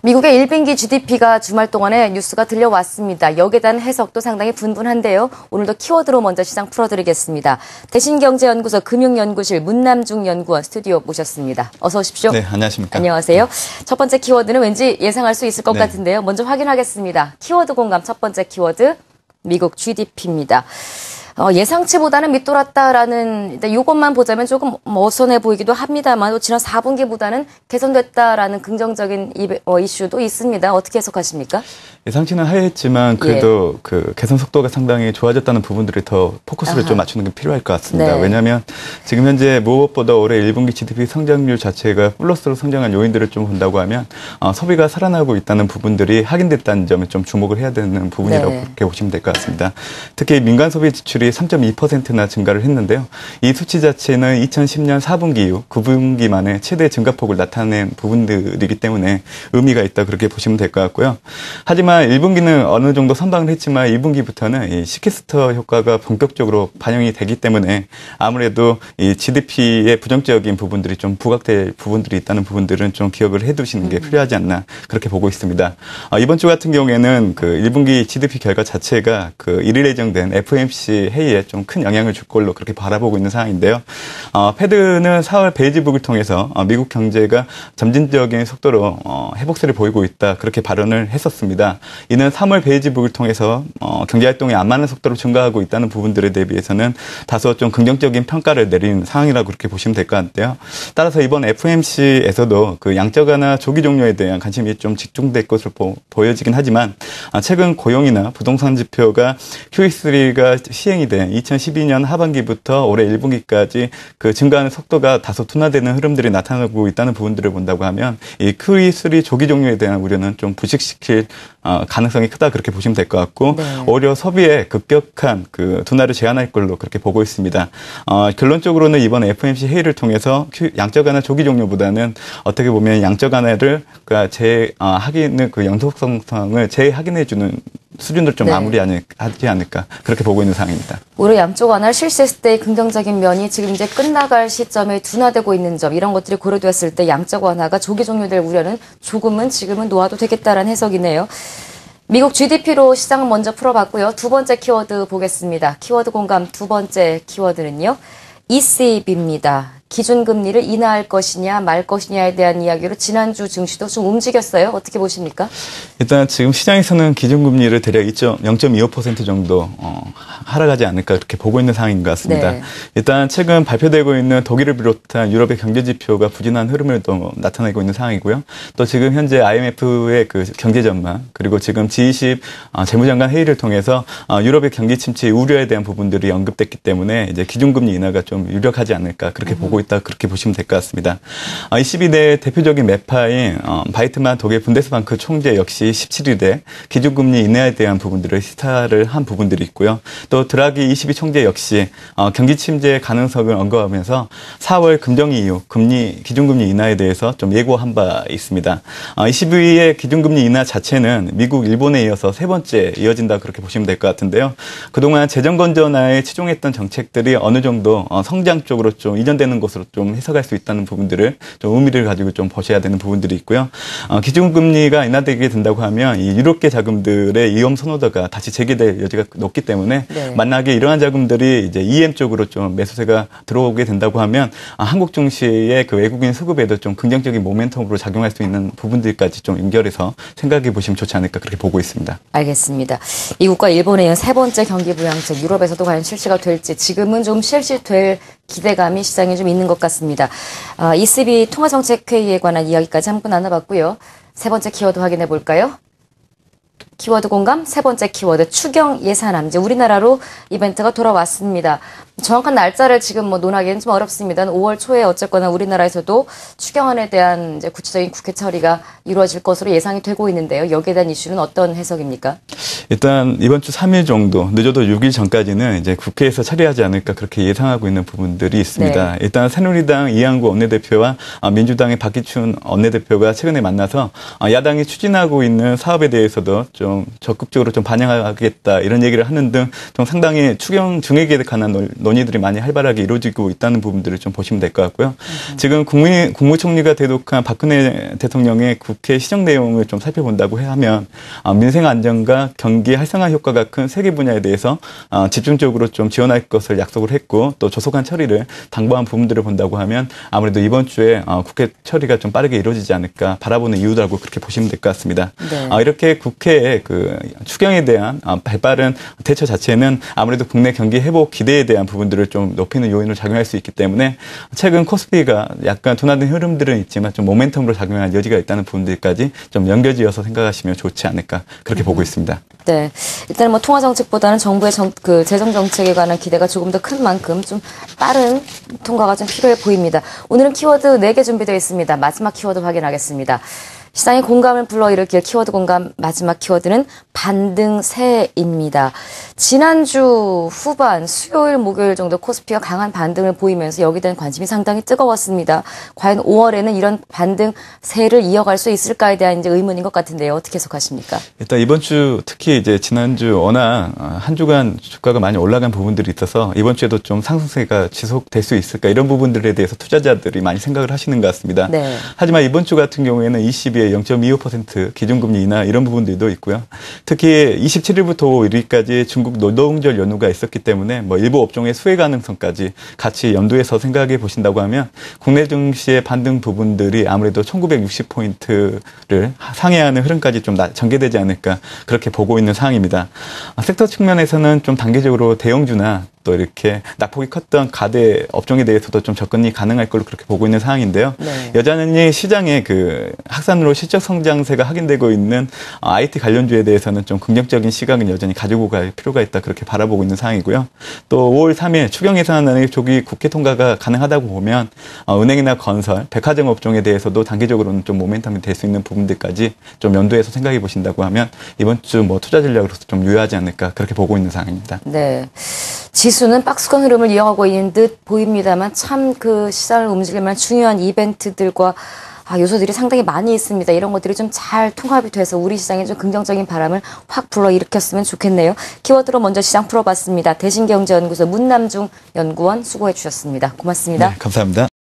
미국의 1분기 GDP가 주말 동안에 뉴스가 들려왔습니다. 여기에 대한 해석도 상당히 분분한데요. 오늘도 키워드로 먼저 시장 풀어드리겠습니다. 대신경제연구소 금융연구실 문남중 연구원 스튜디오 모셨습니다. 어서 오십시오. 네, 안녕하십니까. 안녕하세요. 첫 번째 키워드는 왠지 예상할 수 있을 것 같은데요. 먼저 확인하겠습니다. 키워드 공감 첫 번째 키워드 미국 GDP입니다. 예상치보다는 밑돌았다라는, 이것만 보자면 조금 어선해 보이기도 합니다만, 또 지난 4분기보다는 개선됐다라는 긍정적인 이슈도 있습니다. 어떻게 해석하십니까? 예상치는 하회했지만 그래도 그 개선 속도가 상당히 좋아졌다는 부분들이 더 포커스를 좀 맞추는 게 필요할 것 같습니다. 네. 왜냐하면 지금 현재 무엇보다 올해 1분기 GDP 성장률 자체가 플러스로 성장한 요인들을 좀 본다고 하면 소비가 살아나고 있다는 부분들이 확인됐다는 점에 좀 주목을 해야 되는 부분이라고 그렇게 보시면 될 것 같습니다. 특히 민간 소비 지출이 3.2%나 증가를 했는데요. 이 수치 자체는 2010년 4분기 이후 9분기 만에 최대 증가폭을 나타낸 부분들이기 때문에 의미가 있다 그렇게 보시면 될 것 같고요. 하지만 1분기는 어느 정도 선방을 했지만 2분기부터는 이 시캐스터 효과가 본격적으로 반영이 되기 때문에 아무래도 이 GDP의 부정적인 부분들이 좀 부각될 부분들이 있다는 부분들은 좀 기억을 해두시는 게 필요하지 않나 그렇게 보고 있습니다. 이번 주 같은 경우에는 그 1분기 GDP 결과 자체가 그 1일 예정된 FOMC 회의에 좀 큰 영향을 줄 걸로 그렇게 바라보고 있는 상황인데요. 패드는 4월 베이지북을 통해서 미국 경제가 점진적인 속도로 회복세를 보이고 있다 그렇게 발언을 했었습니다. 이는 3월 베이지북을 통해서 경제활동이 안 맞는 속도로 증가하고 있다는 부분들에 대비해서는 다소 좀 긍정적인 평가를 내린 상황이라고 그렇게 보시면 될 것 같은데요. 따라서 이번 FOMC에서도 그 양적 완화 조기 종료에 대한 관심이 좀 집중될 것으로 보여지긴 하지만 최근 고용이나 부동산 지표가 QE3가 시행이 된 2012년 하반기부터 올해 1분기까지 그 증가하는 속도가 다소 둔화되는 흐름들이 나타나고 있다는 부분들을 본다고 하면 이 QE3 조기 종료에 대한 우려는 좀 부식시킬 가능성이 크다 그렇게 보시면 될 것 같고 오히려 소비에 급격한 그 둔화를 제한할 걸로 그렇게 보고 있습니다. 결론적으로는 이번 FOMC 회의를 통해서 양적 완화 조기 종료보다는 어떻게 보면 양적 완화를 하기는 그 연속성을 재확인해주는 수준으로 좀 마무리하지 않을까 그렇게 보고 있는 상황입니다. 오히려 양쪽 완화를 실시했을 때의 긍정적인 면이 지금 이제 끝나갈 시점에 둔화되고 있는 점 이런 것들이 고려되었을 때 양적 완화가 조기 종료될 우려는 조금은 지금은 놓아도 되겠다라는 해석이네요. 미국 GDP로 시장을 먼저 풀어봤고요. 두 번째 키워드 보겠습니다. 키워드 공감 두 번째 키워드는요. ECB입니다. 기준금리를 인하할 것이냐 말 것이냐에 대한 이야기로 지난주 증시도 좀 움직였어요. 어떻게 보십니까? 일단 지금 시장에서는 기준금리를 대략 0.25% 정도 하락하지 않을까 그렇게 보고 있는 상황인 것 같습니다. 일단 최근 발표되고 있는 독일을 비롯한 유럽의 경제지표가 부진한 흐름을 또 나타내고 있는 상황이고요. 또 지금 현재 IMF의 그 경제 전망 그리고 지금 G20 재무장관 회의를 통해서 유럽의 경기 침체 우려에 대한 부분들이 언급됐기 때문에 이제 기준금리 인하가 좀 유력하지 않을까 그렇게 보고 있다 그렇게 보시면 될 것 같습니다. ECB 내 대표적인 매파인 바이트만 독일 분데스방크 총재 역시 17일에 기준금리 인하에 대한 부분들을 시사를 한 부분들이 있고요. 또 드라기 ECB 총재 역시 경기 침체 가능성을 언급하면서 4월 금정위 이후 기준금리 인하에 대해서 좀 예고한 바 있습니다. ECB의 기준금리 인하 자체는 미국, 일본에 이어서 세 번째 이어진다 그렇게 보시면 될 것 같은데요. 그동안 재정 건전화에 치중했던 정책들이 어느 정도 성장 쪽으로 좀 이전되는 것으로 좀 해석할 수 있다는 부분들을 좀 의미를 가지고 좀 보셔야 되는 부분들이 있고요. 기준금리가 인하되게 된다고 하면 이 유럽계 자금들의 위험 선호도가 다시 재개될 여지가 높기 때문에 만약에 이러한 자금들이 이제 EM 쪽으로 좀 매수세가 들어오게 된다고 하면 한국 증시의 그 외국인 수급에도 좀 긍정적인 모멘텀으로 작용할 수 있는 부분들까지 좀 연결해서 생각해 보시면 좋지 않을까 그렇게 보고 있습니다. 알겠습니다. 미국과 일본에 이은 세 번째 경기 부양책 유럽에서도 과연 실시가 될지 지금은 좀 실시될 기대감이 시장에 좀 있는 것 같습니다. ECB 통화정책회의에 관한 이야기까지 한번 나눠봤고요. 세 번째 키워드 확인해 볼까요? 키워드 공감 세 번째 키워드 추경 예산안. 이제 우리나라로 이벤트가 돌아왔습니다. 정확한 날짜를 지금 논하기는 좀 어렵습니다. 5월 초에 어쨌거나 우리나라에서도 추경안에 대한 이제 구체적인 국회 처리가 이루어질 것으로 예상이 되고 있는데요. 여기에 대한 이슈는 어떤 해석입니까? 일단 이번 주 3일 정도 늦어도 6일 전까지는 이제 국회에서 처리하지 않을까 그렇게 예상하고 있는 부분들이 있습니다. 일단 새누리당 이한구 원내대표와 민주당의 박기춘 원내대표가 최근에 만나서 야당이 추진하고 있는 사업에 대해서도 좀 좀 적극적으로 좀 반영하겠다 이런 얘기를 하는 등 좀 상당히 추경 증액에 관한 논의들이 많이 활발하게 이루어지고 있다는 부분들을 좀 보시면 될 것 같고요. 지금 국무총리가 대독한 박근혜 대통령의 국회 시정 내용을 좀 살펴본다고 하면 민생 안정과 경기 활성화 효과가 큰 세 개 분야에 대해서 집중적으로 좀 지원할 것을 약속을 했고 또 조속한 처리를 당부한 부분들을 본다고 하면 아무래도 이번 주에 국회 처리가 좀 빠르게 이루어지지 않을까 바라보는 이유라고 그렇게 보시면 될 것 같습니다. 네. 이렇게 국회의 그 추경에 대한 발빠른 대처 자체는 아무래도 국내 경기 회복 기대에 대한 부분들을 좀 높이는 요인으로 작용할 수 있기 때문에 최근 코스피가 약간 둔화된 흐름들은 있지만 좀 모멘텀으로 작용할 여지가 있다는 부분들까지 좀 연결지어서 생각하시면 좋지 않을까 그렇게 보고 있습니다. 네. 일단은 뭐 통화 정책보다는 정부의 재정 정책에 관한 기대가 조금 더 큰 만큼 좀 빠른 통과가 좀 필요해 보입니다. 오늘은 키워드 4개 준비되어 있습니다. 마지막 키워드 확인하겠습니다. 시장의 공감을 불러일으킬 키워드 공감 마지막 키워드는 반등세입니다. 지난주 후반 수요일 목요일 정도 코스피가 강한 반등을 보이면서 여기에 대한 관심이 상당히 뜨거웠습니다. 과연 5월에는 이런 반등세를 이어갈 수 있을까에 대한 이제 의문인 것 같은데요. 어떻게 해석하십니까? 일단 이번 주 특히 이제 지난주 워낙 한 주간 주가가 많이 올라간 부분들이 있어서 이번 주에도 좀 상승세가 지속될 수 있을까 이런 부분들에 대해서 투자자들이 많이 생각을 하시는 것 같습니다. 네. 하지만 이번 주 같은 경우에는 22에 0.25% 기준금리 인하 이런 부분들도 있고요. 특히 27일부터 5일까지 중국 노동절 연휴가 있었기 때문에 뭐 일부 업종의 수혜 가능성까지 같이 연두해서 생각해 보신다고 하면 국내 증시의 반등 부분들이 아무래도 1960포인트를 상회하는 흐름까지 좀 전개되지 않을까 그렇게 보고 있는 상황입니다. 섹터 측면에서는 좀 단계적으로 대형주나 또 이렇게 낙폭이 컸던 가대 업종에 대해서도 좀 접근이 가능할 걸로 그렇게 보고 있는 상황인데요. 네. 여전히 시장의 그 확산으로 실적 성장세가 확인되고 있는 IT 관련주에 대해서는 좀 긍정적인 시각은 여전히 가지고 갈 필요가 있다 그렇게 바라보고 있는 상황이고요. 또 5월 3일 추경 예산안의 조기 국회 통과가 가능하다고 보면 은행이나 건설, 백화점 업종에 대해서도 단기적으로는 좀 모멘텀이 될 수 있는 부분들까지 좀 연두해서 생각해 보신다고 하면 이번 주 뭐 투자 전략으로서 좀 유효하지 않을까 그렇게 보고 있는 상황입니다. 네. 지수는 박스권 흐름을 이어가고 있는 듯 보입니다만 참 그 시장을 움직일 만한 중요한 이벤트들과 요소들이 상당히 많이 있습니다. 이런 것들이 좀 잘 통합이 돼서 우리 시장에 좀 긍정적인 바람을 확 불러일으켰으면 좋겠네요. 키워드로 먼저 시장 풀어봤습니다. 대신경제연구소 문남중 연구원 수고해 주셨습니다. 고맙습니다. 네, 감사합니다.